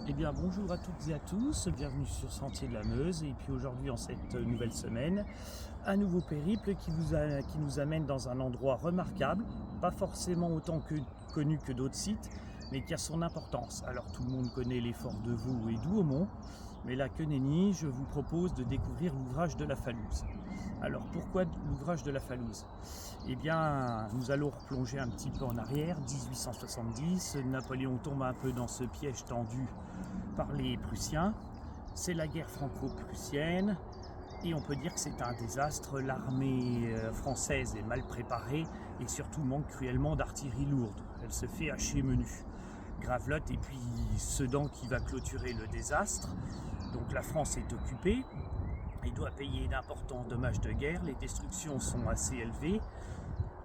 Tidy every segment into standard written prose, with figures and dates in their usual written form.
Eh bien bonjour à toutes et à tous, bienvenue sur Sentier de la Meuse et puis aujourd'hui en cette nouvelle semaine, un nouveau périple qui nous amène dans un endroit remarquable, pas forcément autant connu que d'autres sites, mais qui a son importance. Alors tout le monde connaît les forts de Vaux et d'Ouaumont, mais là que nenni, je vous propose de découvrir l'ouvrage de la Falouse. Alors pourquoi l'ouvrage de la Falouse? Eh bien, nous allons replonger un petit peu en arrière, 1870, Napoléon tombe un peu dans ce piège tendu par les Prussiens, c'est la guerre franco-prussienne, et on peut dire que c'est un désastre, l'armée française est mal préparée, et surtout manque cruellement d'artillerie lourde, elle se fait hacher menu. Gravelotte et puis Sedan qui va clôturer le désastre, donc la France est occupée, il doit payer d'importants dommages de guerre, les destructions sont assez élevées.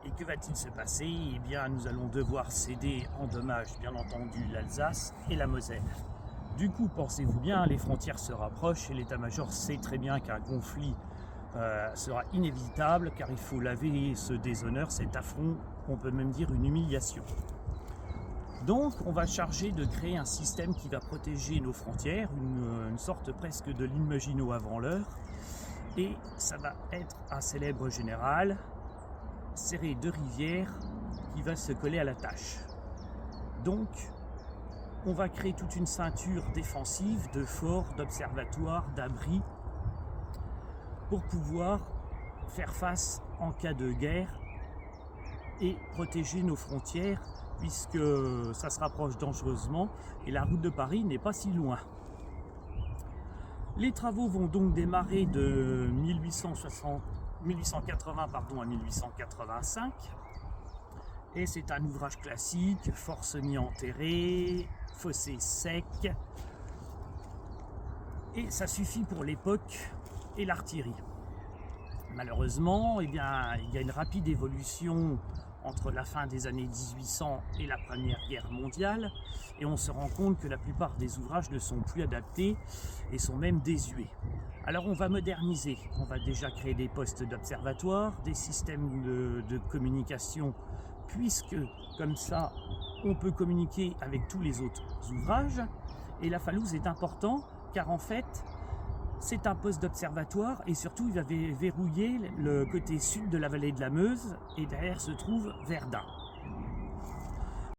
Et que va-t-il se passer? Eh bien, nous allons devoir céder en dommages, bien entendu, l'Alsace et la Moselle. Du coup, pensez-vous bien, les frontières se rapprochent et l'état-major sait très bien qu'un conflit sera inévitable, car il faut laver ce déshonneur, cet affront, on peut même dire une humiliation. Donc, on va charger de créer un système qui va protéger nos frontières, une sorte presque de l'île Maginot avant l'heure, et ça va être un célèbre général serré de rivières qui va se coller à la tâche. Donc, on va créer toute une ceinture défensive de forts, d'observatoires, d'abris pour pouvoir faire face en cas de guerre et protéger nos frontières puisque ça se rapproche dangereusement et la route de Paris n'est pas si loin. Les travaux vont donc démarrer de 1880 à 1885 et c'est un ouvrage classique, fort semi-enterré, fossé sec, et ça suffit pour l'époque et l'artillerie. Malheureusement, eh bien, il y a une rapide évolution entre la fin des années 1800 et la Première Guerre mondiale, et on se rend compte que la plupart des ouvrages ne sont plus adaptés et sont même désuets. Alors on va moderniser, on va déjà créer des postes d'observatoire, des systèmes de communication, puisque comme ça on peut communiquer avec tous les autres ouvrages, et la Falouse est important car en fait c'est un poste d'observatoire et surtout il va verrouiller le côté sud de la vallée de la Meuse et derrière se trouve Verdun.